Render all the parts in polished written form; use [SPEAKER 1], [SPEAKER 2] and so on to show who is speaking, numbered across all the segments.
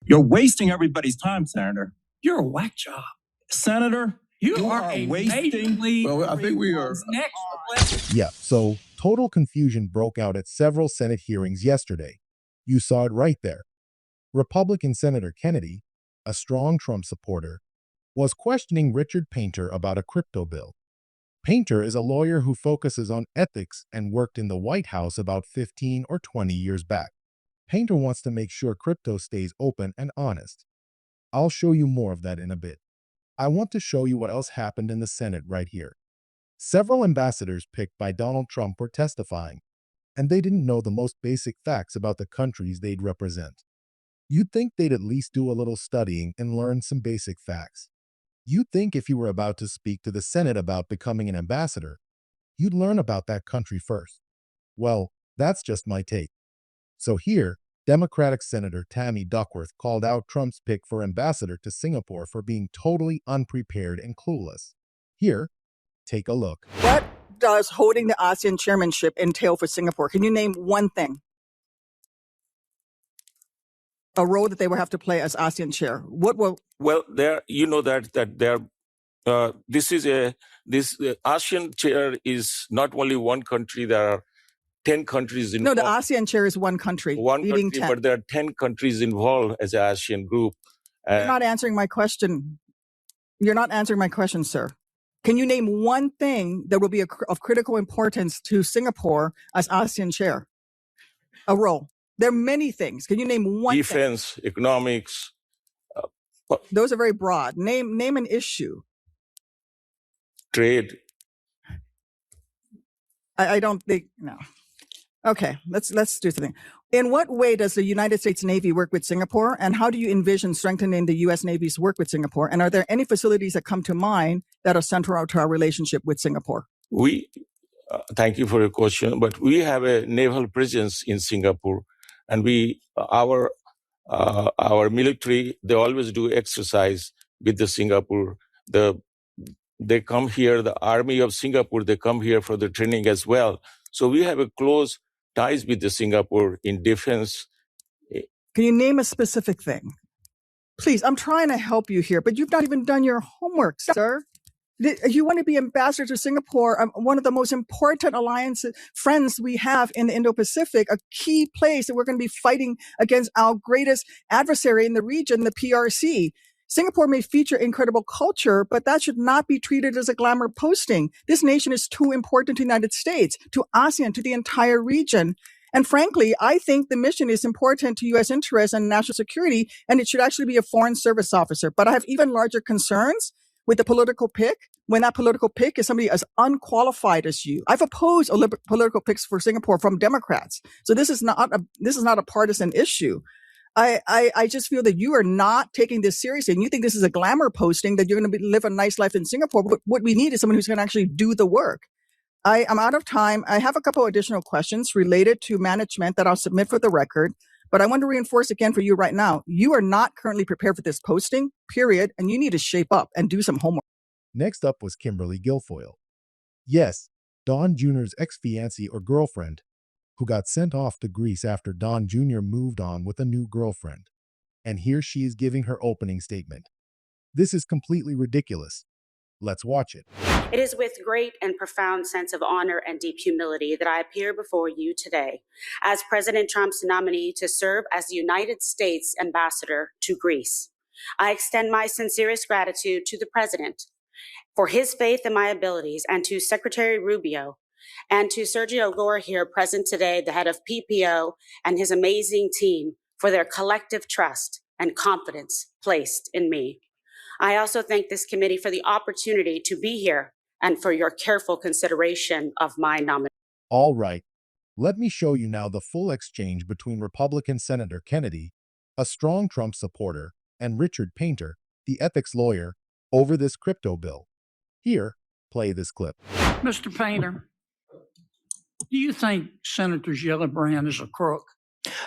[SPEAKER 1] You're wasting everybody's time, Senator.
[SPEAKER 2] You're a whack job.
[SPEAKER 1] Senator,
[SPEAKER 2] You are wasting.
[SPEAKER 3] Well, I think we are.
[SPEAKER 4] Yeah, so total confusion broke out at several Senate hearings yesterday. You saw it right there. Republican Senator Kennedy, a strong Trump supporter, was questioning Richard Painter about a crypto bill. Painter is a lawyer who focuses on ethics and worked in the White House about 15 or 20 years back. Painter wants to make sure crypto stays open and honest. I'll show you more of that in a bit. I want to show you what else happened in the Senate right here. Several ambassadors picked by Donald Trump were testifying, and they didn't know the most basic facts about the countries they'd represent. You'd think they'd at least do a little studying and learn some basic facts. You'd think if you were about to speak to the Senate about becoming an ambassador, you'd learn about that country first. Well, that's just my take. So here, Democratic Senator Tammy Duckworth called out Trump's pick for ambassador to Singapore for being totally unprepared and clueless. Here, take a look.
[SPEAKER 5] What does holding the ASEAN chairmanship entail for Singapore? Can you name one thing? A role that they will have to play as ASEAN chair. What will?
[SPEAKER 3] Well, there you know that there. This ASEAN chair is not only one country. There are 10 countries involved.
[SPEAKER 5] No, the ASEAN chair is one country.
[SPEAKER 3] Country, 10. But there are 10 countries involved as an ASEAN group.
[SPEAKER 5] You're not answering my question. You're not answering my question, sir. Can you name one thing that will be of critical importance to Singapore as ASEAN chair? A role. There are many things. Can you name one
[SPEAKER 3] Defense,
[SPEAKER 5] thing?
[SPEAKER 3] Economics.
[SPEAKER 5] Those are very broad. Name an issue.
[SPEAKER 3] Trade.
[SPEAKER 5] I don't think, no. Okay, let's do something. In what way does the United States Navy work with Singapore, and how do you envision strengthening the U.S. Navy's work with Singapore? And are there any facilities that come to mind that are central to our relationship with Singapore?
[SPEAKER 3] Thank you for your question, but we have a naval presence in Singapore, and our military, they always do exercise with the Singapore. They come here, the Army of Singapore, they come here for the training as well. So we have a close ties with the Singapore in defense.
[SPEAKER 5] Can you name a specific thing? Please, I'm trying to help you here, but you've not even done your homework, sir. You want to be ambassador to Singapore, one of the most important friends we have in the Indo-Pacific, a key place that we're going to be fighting against our greatest adversary in the region, the PRC. Singapore may feature incredible culture, but that should not be treated as a glamour posting. This nation is too important to the United States, to ASEAN, to the entire region. And frankly, I think the mission is important to U.S. interests and national security, and it should actually be a foreign service officer. But I have even larger concerns with the political pick, when that political pick is somebody as unqualified as you. I've opposed political picks for Singapore from Democrats. So this is not a partisan issue. I just feel that you are not taking this seriously, and you think this is a glamour posting, that you're going to live a nice life in Singapore. But what we need is someone who's going to actually do the work. I'm out of time. I have a couple additional questions related to management that I'll submit for the record. But I want to reinforce again for you right now, you are not currently prepared for this posting, period, and you need to shape up and do some homework.
[SPEAKER 4] Next up was Kimberly Guilfoyle. Yes, Don Jr.'s ex-fiancée or girlfriend, who got sent off to Greece after Don Jr. moved on with a new girlfriend. And here she is giving her opening statement. This is completely ridiculous. Let's watch it.
[SPEAKER 6] It is with great and profound sense of honor and deep humility that I appear before you today as President Trump's nominee to serve as the United States ambassador to Greece. I extend my sincerest gratitude to the President for his faith in my abilities, and to Secretary Rubio and to Sergio Gore here present today, the head of PPO, and his amazing team for their collective trust and confidence placed in me. I also thank this committee for the opportunity to be here and for your careful consideration of my nomination.
[SPEAKER 4] All right, let me show you now the full exchange between Republican Senator Kennedy, a strong Trump supporter, and Richard Painter, the ethics lawyer, over this crypto bill. Here, play this clip.
[SPEAKER 2] Mr. Painter, do you think Senator Gillibrand is a crook?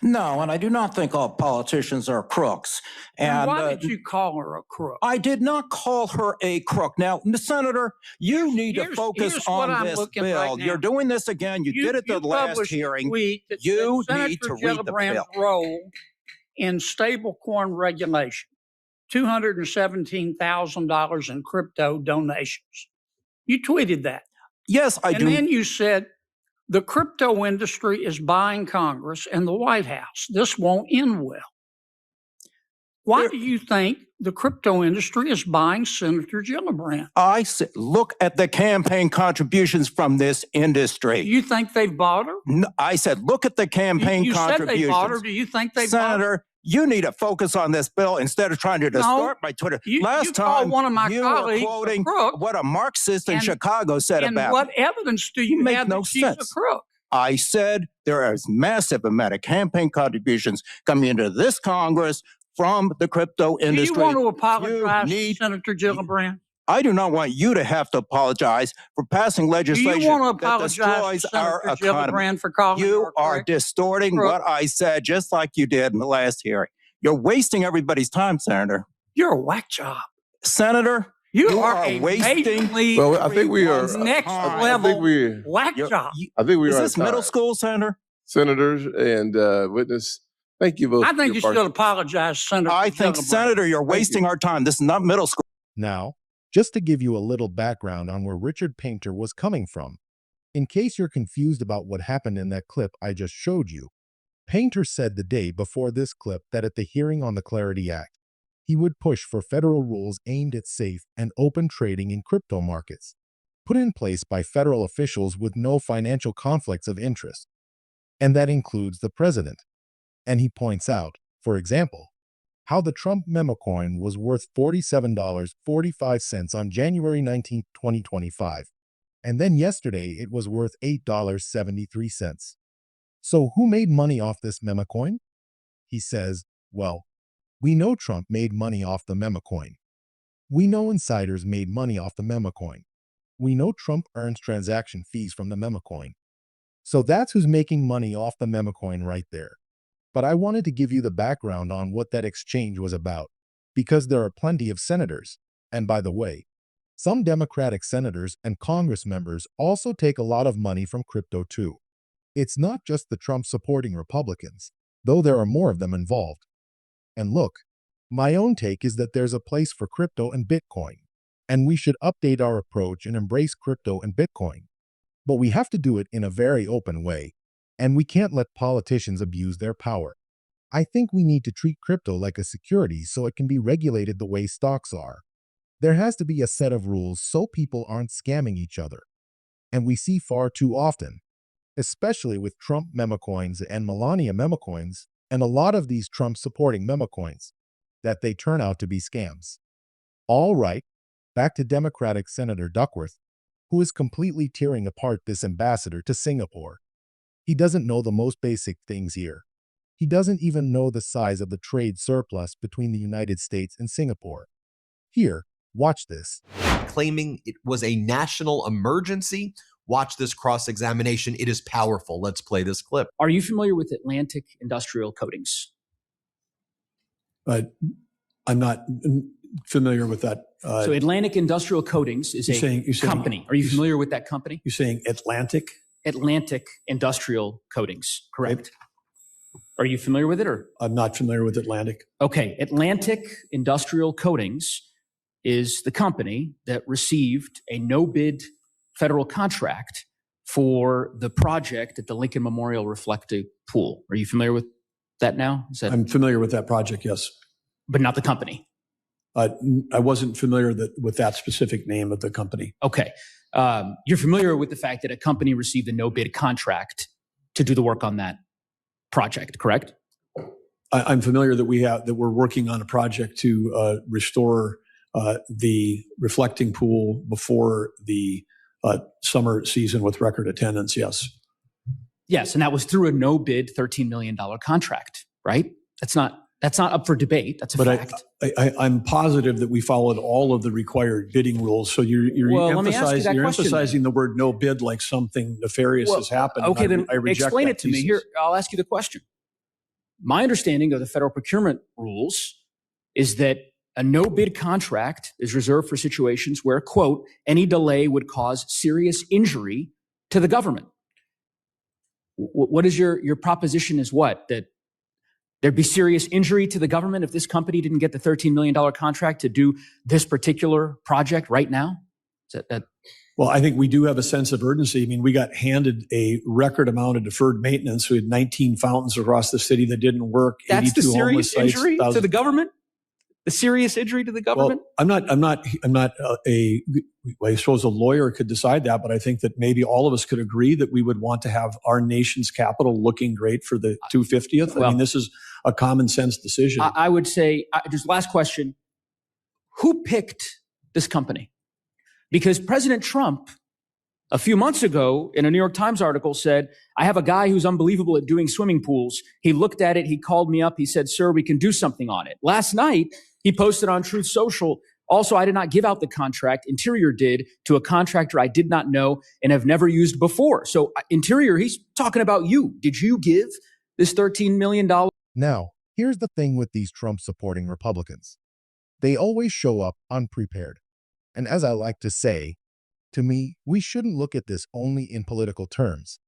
[SPEAKER 7] No, and I do not think all politicians are crooks. And
[SPEAKER 2] why did you call her a crook?
[SPEAKER 7] I did not call her a crook. Now, Senator, you need to focus on this bill.
[SPEAKER 2] Right,
[SPEAKER 7] you're doing this again. You did it the last hearing. You need to read the bill.
[SPEAKER 2] Role in stablecoin regulation, $217,000 in crypto donations. You tweeted that.
[SPEAKER 7] Yes, I do.
[SPEAKER 2] And then you said the crypto industry is buying Congress and the White House. This won't end well. Why do you think the crypto industry is buying Senator Gillibrand?
[SPEAKER 7] I said, look at the campaign contributions from this industry.
[SPEAKER 2] Do you think they've bought her?
[SPEAKER 7] No, I said, look at the campaign
[SPEAKER 2] You said
[SPEAKER 7] contributions.
[SPEAKER 2] they bought her. Do you think they bought her?
[SPEAKER 7] Senator, you need to focus on this bill instead of trying to distort my Twitter.
[SPEAKER 2] You called one of my
[SPEAKER 7] you
[SPEAKER 2] colleagues
[SPEAKER 7] were quoting
[SPEAKER 2] a crook,
[SPEAKER 7] what a Marxist in Chicago said
[SPEAKER 2] and
[SPEAKER 7] about
[SPEAKER 2] what
[SPEAKER 7] me.
[SPEAKER 2] evidence do you
[SPEAKER 7] Make
[SPEAKER 2] have
[SPEAKER 7] no
[SPEAKER 2] that she's
[SPEAKER 7] sense.
[SPEAKER 2] a crook?
[SPEAKER 7] I said there is massive amount of campaign contributions coming into this Congress from the crypto industry.
[SPEAKER 2] Do you want to apologize
[SPEAKER 7] You
[SPEAKER 2] to Senator Gillibrand?
[SPEAKER 7] I do not want you to have to apologize for passing legislation
[SPEAKER 2] Do you want to
[SPEAKER 7] that
[SPEAKER 2] apologize
[SPEAKER 7] destroys
[SPEAKER 2] to
[SPEAKER 7] our
[SPEAKER 2] Senator
[SPEAKER 7] economy.
[SPEAKER 2] Gillibrand for calling her
[SPEAKER 7] You
[SPEAKER 2] a
[SPEAKER 7] are
[SPEAKER 2] crook?
[SPEAKER 7] distorting what I said, just like you did in the last hearing. You're wasting everybody's time, Senator.
[SPEAKER 2] You're a whack job.
[SPEAKER 7] Senator,
[SPEAKER 2] You are a
[SPEAKER 7] wasting.
[SPEAKER 8] Well, I think we are.
[SPEAKER 2] next
[SPEAKER 7] I
[SPEAKER 2] level
[SPEAKER 8] we.
[SPEAKER 2] whack job.
[SPEAKER 8] I think we
[SPEAKER 7] Is
[SPEAKER 8] are.
[SPEAKER 7] this middle school, Senator?
[SPEAKER 8] Senators and witness. Thank you both.
[SPEAKER 2] I
[SPEAKER 8] for
[SPEAKER 2] think
[SPEAKER 8] your
[SPEAKER 2] you should
[SPEAKER 8] partnership.
[SPEAKER 2] apologize, Senator
[SPEAKER 7] I think,
[SPEAKER 2] Gillibrand.
[SPEAKER 7] Senator, you're wasting our time. This is not middle school.
[SPEAKER 4] Now, just to give you a little background on where Richard Painter was coming from, in case you're confused about what happened in that clip I just showed you, Painter said the day before this clip that at the hearing on the Clarity Act, he would push for federal rules aimed at safe and open trading in crypto markets, put in place by federal officials with no financial conflicts of interest. And that includes the president. And he points out, for example, how the Trump memo coin was worth $47.45 on January 19, 2025, and then yesterday it was worth $8.73. So who made money off this memo coin? He says, well, we know Trump made money off the memo coin. We know insiders made money off the memo coin. We know Trump earns transaction fees from the memo coin. So that's who's making money off the memo coin right there. But I wanted to give you the background on what that exchange was about, because there are plenty of senators. And by the way, some Democratic senators and Congress members also take a lot of money from crypto too. It's not just the Trump-supporting Republicans, though there are more of them involved. And look, my own take is that there's a place for crypto and Bitcoin, and we should update our approach and embrace crypto and Bitcoin. But we have to do it in a very open way, and we can't let politicians abuse their power. I think we need to treat crypto like a security so it can be regulated the way stocks are. There has to be a set of rules so people aren't scamming each other. And we see far too often, especially with Trump memo coins and Melania memo coins, and a lot of these Trump-supporting memo coins, that they turn out to be scams. All right, back to Democratic Senator Duckworth, who is completely tearing apart this ambassador to Singapore. He doesn't know the most basic things here. He doesn't even know the size of the trade surplus between the United States and Singapore. Here, watch this.
[SPEAKER 9] Claiming it was a national emergency. Watch this cross-examination. It is powerful. Let's play this clip.
[SPEAKER 10] Are you familiar with Atlantic Industrial Coatings?
[SPEAKER 11] I'm not familiar with that.
[SPEAKER 10] So Atlantic Industrial Coatings is a company. Are you familiar with that company?
[SPEAKER 11] You're saying Atlantic?
[SPEAKER 10] Atlantic Industrial Coatings, correct? Are you familiar with it, or?
[SPEAKER 11] I'm not familiar with Atlantic.
[SPEAKER 10] Okay, Atlantic Industrial Coatings is the company that received a no-bid federal contract for the project at the Lincoln Memorial Reflective Pool. Are you familiar with that now?
[SPEAKER 11] I'm familiar with that project, yes.
[SPEAKER 10] But not the company?
[SPEAKER 11] I wasn't familiar with that specific name of the company.
[SPEAKER 10] Okay. You're familiar with the fact that a company received a no-bid contract to do the work on that project, correct?
[SPEAKER 11] I'm familiar that we're working on a project to restore the reflecting pool before the summer season with record attendance, yes.
[SPEAKER 10] Yes, and that was through a no-bid $13 million contract, right? That's not up for debate. That's a fact.
[SPEAKER 11] I'm positive that we followed all of the required bidding rules. So you're emphasizing the word no bid like something nefarious has happened.
[SPEAKER 10] Okay, then
[SPEAKER 11] I reject
[SPEAKER 10] explain
[SPEAKER 11] that
[SPEAKER 10] it to me.
[SPEAKER 11] thesis.
[SPEAKER 10] Here, I'll ask you the question. My understanding of the federal procurement rules is that a no-bid contract is reserved for situations where, quote, any delay would cause serious injury to the government. What is your proposition is what? That There'd be serious injury to the government if this company didn't get the $13 million contract to do this particular project right now?
[SPEAKER 11] Well, I think we do have a sense of urgency. I mean, we got handed a record amount of deferred maintenance. We had 19 fountains across the city that didn't work.
[SPEAKER 10] That's the
[SPEAKER 11] 82 homeless
[SPEAKER 10] serious
[SPEAKER 11] sites,
[SPEAKER 10] injury to
[SPEAKER 11] 1,000
[SPEAKER 10] the government? The serious injury to the government?
[SPEAKER 11] Well, I'm not I suppose a lawyer could decide that, but I think that maybe all of us could agree that we would want to have our nation's capital looking great for the 250th.
[SPEAKER 10] Well,
[SPEAKER 11] I mean, this is a common sense decision.
[SPEAKER 10] I would say, just last question, who picked this company? Because President Trump, a few months ago, in a New York Times article said, I have a guy who's unbelievable at doing swimming pools. He looked at it. He called me up. He said, sir, we can do something on it. Last night, he posted on Truth Social, also, I did not give out the contract. Interior did to a contractor I did not know and have never used before. So Interior, he's talking about you. Did you give this $13 million?
[SPEAKER 4] Now, here's the thing with these Trump-supporting Republicans. They always show up unprepared. And as I like to say, to me, we shouldn't look at this only in political terms,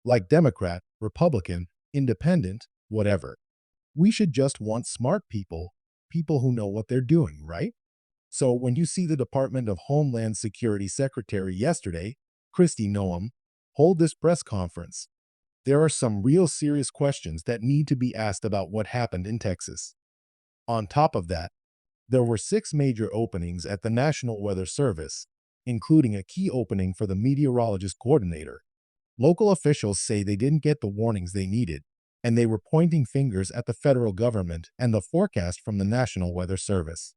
[SPEAKER 4] like Democrat, Republican, Independent, whatever. We should just want smart people who know what they're doing, right? So when you see the Department of Homeland Security Secretary yesterday, Kristi Noem, hold this press conference, there are some real serious questions that need to be asked about what happened in Texas. On top of that, there were 6 major openings at the National Weather Service, including a key opening for the meteorologist coordinator. Local officials say they didn't get the warnings they needed, and they were pointing fingers at the federal government and the forecast from the National Weather Service.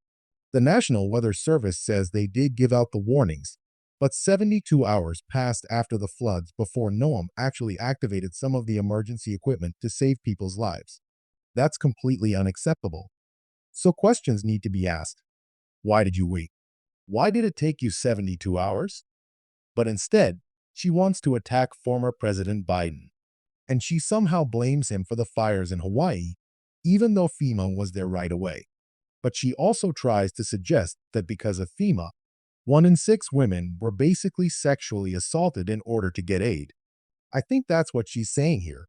[SPEAKER 4] The National Weather Service says they did give out the warnings, but 72 hours passed after the floods before Noem actually activated some of the emergency equipment to save people's lives. That's completely unacceptable. So questions need to be asked. Why did you wait? Why did it take you 72 hours? But instead, she wants to attack former President Biden. And she somehow blames him for the fires in Hawaii, even though FEMA was there right away. But she also tries to suggest that because of FEMA, 1 in 6 women were basically sexually assaulted in order to get aid. I think that's what she's saying here.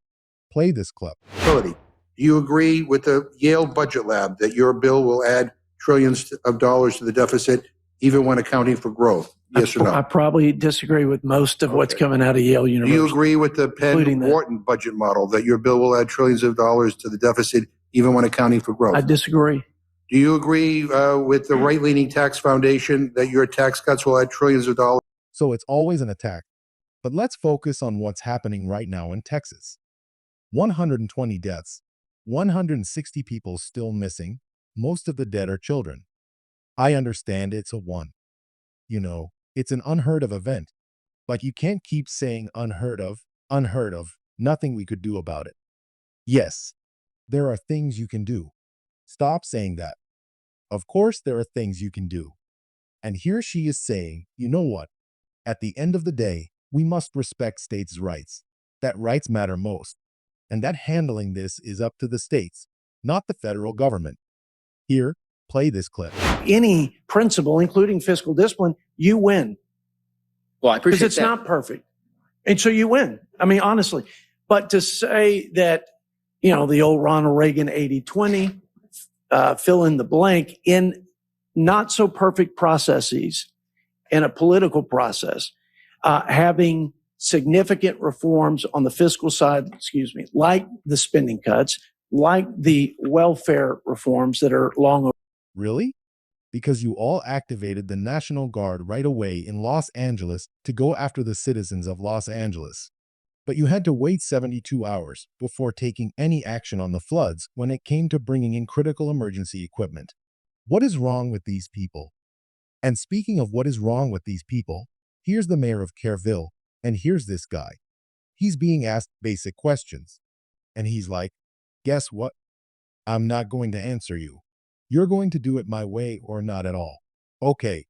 [SPEAKER 4] Play this clip.
[SPEAKER 12] Do you agree with the Yale Budget Lab that your bill will add trillions of dollars to the deficit, even when accounting for growth? Yes or no?
[SPEAKER 13] I probably disagree with most of what's coming out of Yale
[SPEAKER 12] Do
[SPEAKER 13] University.
[SPEAKER 12] you agree with the Penn-Wharton budget model that your bill will add trillions of dollars to the deficit, even when accounting for growth?
[SPEAKER 13] I disagree.
[SPEAKER 12] Do you agree with the right-leaning tax foundation that your tax cuts will add trillions of dollars?
[SPEAKER 4] So it's always an attack. But let's focus on what's happening right now in Texas. 120 deaths, 160 people still missing. Most of the dead are children. I understand it's a one. It's an unheard of event. But you can't keep saying unheard of, nothing we could do about it. Yes, there are things you can do. Stop saying that. Of course there are things you can do. And here she is saying, you know what? At the end of the day, we must respect states' rights. That rights matter most. And that handling this is up to the states, not the federal government. Here, play this clip.
[SPEAKER 13] Any principle, including fiscal discipline, you win.
[SPEAKER 14] Well, I appreciate that.
[SPEAKER 13] Because it's not perfect. And so you win. I mean, honestly. But to say that, the old Ronald Reagan 80-20, fill in the blank, in not so perfect processes in a political process, having significant reforms on the fiscal side, like the spending cuts, like the welfare reforms that are long overdue.
[SPEAKER 4] Really? Because you all activated the National Guard right away in Los Angeles to go after the citizens of Los Angeles. But you had to wait 72 hours before taking any action on the floods when it came to bringing in critical emergency equipment. What is wrong with these people? And speaking of what is wrong with these people, here's the mayor of Kerrville, and here's this guy. He's being asked basic questions. And he's like, guess what? I'm not going to answer you. You're going to do it my way or not at all. Okay.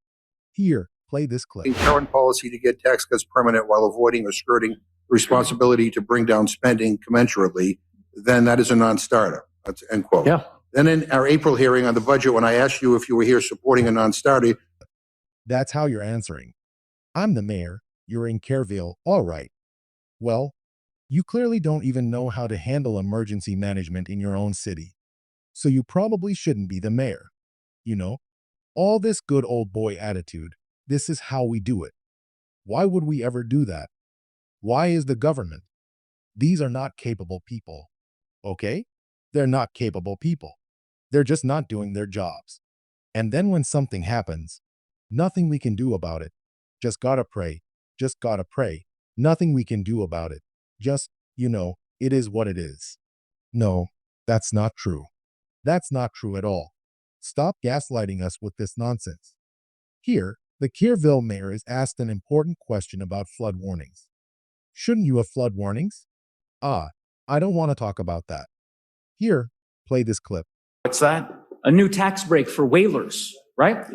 [SPEAKER 4] Here, play this clip.
[SPEAKER 12] Current policy to get tax cuts permanent while avoiding or skirting responsibility to bring down spending commensurately, then that is a non-starter. That's end quote.
[SPEAKER 13] Yeah.
[SPEAKER 12] Then in our April hearing on the budget, when I asked you if you were here supporting a non-starter.
[SPEAKER 4] That's how you're answering. I'm the mayor. You're in Kerrville. All right. Well, You clearly don't even know how to handle emergency management in your own city. So you probably shouldn't be the mayor. You know, all this good old boy attitude, this is how we do it. Why would we ever do that? Why is the government? These are not capable people. Okay? They're not capable people. They're just not doing their jobs. And then when something happens, nothing we can do about it. Just gotta pray. Just gotta pray. Nothing we can do about it. Just, it is what it is. No, that's not true. That's not true at all. Stop gaslighting us with this nonsense. Here, the Kirville mayor is asked an important question about flood warnings. Shouldn't you have flood warnings? I don't want to talk about that. Here, play this clip.
[SPEAKER 14] What's that?
[SPEAKER 10] A new tax break for whalers, right?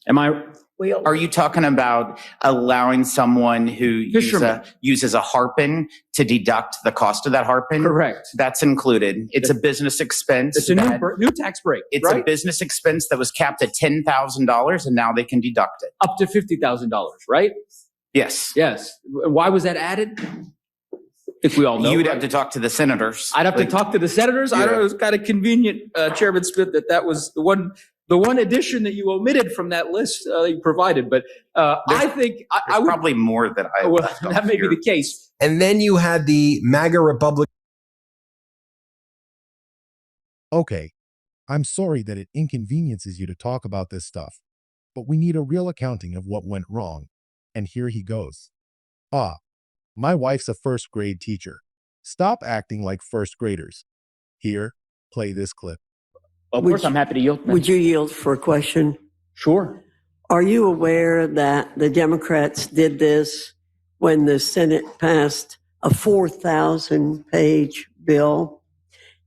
[SPEAKER 10] Am I?
[SPEAKER 14] Are you talking about allowing someone who uses a harpin to deduct the cost of that harpin?
[SPEAKER 10] Correct.
[SPEAKER 14] That's included. It's a business expense.
[SPEAKER 10] It's a new tax break.
[SPEAKER 14] It's
[SPEAKER 10] right?
[SPEAKER 14] a business expense that was capped at $10,000, and now they can deduct it.
[SPEAKER 10] Up to $50,000, right?
[SPEAKER 14] Yes.
[SPEAKER 10] Yes. Why was that added? I think we all know.
[SPEAKER 14] You would
[SPEAKER 10] right?
[SPEAKER 14] have to talk to the senators.
[SPEAKER 10] I'd have to talk to the senators.
[SPEAKER 14] Yeah.
[SPEAKER 10] I don't know. It was kind of convenient, Chairman Smith, that was the one addition that you omitted from that list you provided. But I think I would
[SPEAKER 14] probably more than I.
[SPEAKER 10] Well, that may be the case.
[SPEAKER 9] And then you had the MAGA Republican.
[SPEAKER 4] Okay, I'm sorry that it inconveniences you to talk about this stuff, but we need a real accounting of what went wrong. And here he goes. My wife's a first grade teacher. Stop acting like first graders. Here, play this clip.
[SPEAKER 10] Of course, I'm happy to yield.
[SPEAKER 15] Would you yield for a question?
[SPEAKER 10] Sure.
[SPEAKER 15] Are you aware that the Democrats did this when the Senate passed a 4,000-page bill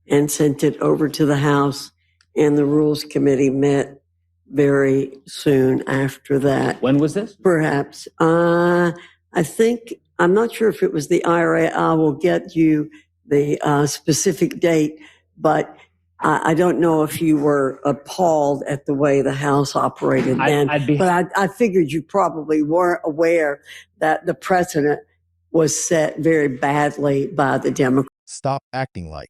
[SPEAKER 15] and sent it over to the House, and the Rules Committee met very soon after that?
[SPEAKER 10] When was this?
[SPEAKER 15] Perhaps. I think, I'm not sure if it was the IRA. I will get you the specific date, but I don't know if you were appalled at the way the House operated then. But I figured you probably weren't aware that the precedent was set very badly by the Democrats.
[SPEAKER 4] Stop acting like.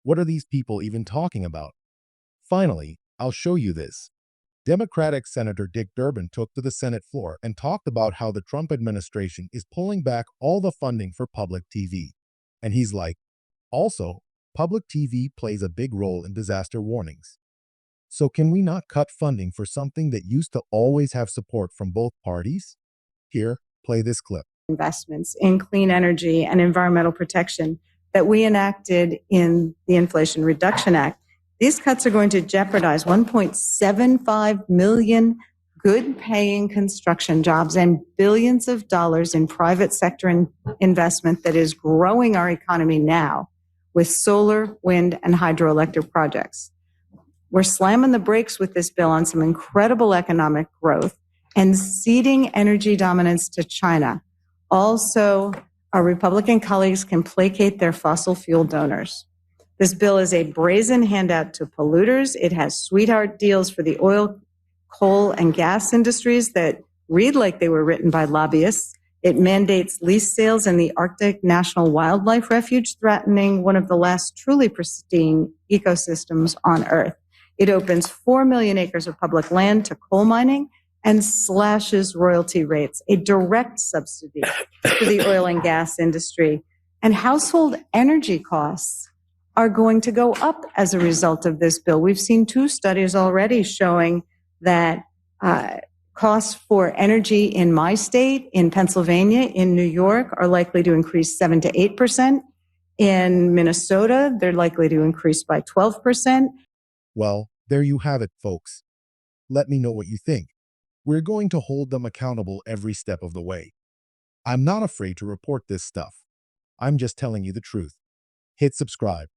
[SPEAKER 4] What are these people even talking about? Finally, I'll show you this. Democratic Senator Dick Durbin took to the Senate floor and talked about how the Trump administration is pulling back all the funding for public TV. And he's like, also, public TV plays a big role in disaster warnings. So can we not cut funding for something that used to always have support from both parties? Here, play this clip.
[SPEAKER 16] Investments in clean energy and environmental protection that we enacted in the Inflation Reduction Act. These cuts are going to jeopardize 1.75 million good-paying construction jobs and billions of dollars in private sector investment that is growing our economy now with solar, wind, and hydroelectric projects. We're slamming the brakes with this bill on some incredible economic growth and ceding energy dominance to China. Also, our Republican colleagues can placate their fossil fuel donors. This bill is a brazen handout to polluters. It has sweetheart deals for the oil, coal, and gas industries that read like they were written by lobbyists. It mandates lease sales in the Arctic National Wildlife Refuge, threatening one of the last truly pristine ecosystems on Earth. It opens 4 million acres of public land to coal mining and slashes royalty rates, a direct subsidy to the oil and gas industry. And household energy costs are going to go up as a result of this bill. We've seen 2 studies already showing that costs for energy in my state, in Pennsylvania, in New York, are likely to increase 7 to 8%. In Minnesota, they're likely to increase by 12%.
[SPEAKER 4] Well, there you have it, folks. Let me know what you think. We're going to hold them accountable every step of the way. I'm not afraid to report this stuff. I'm just telling you the truth. Hit subscribe.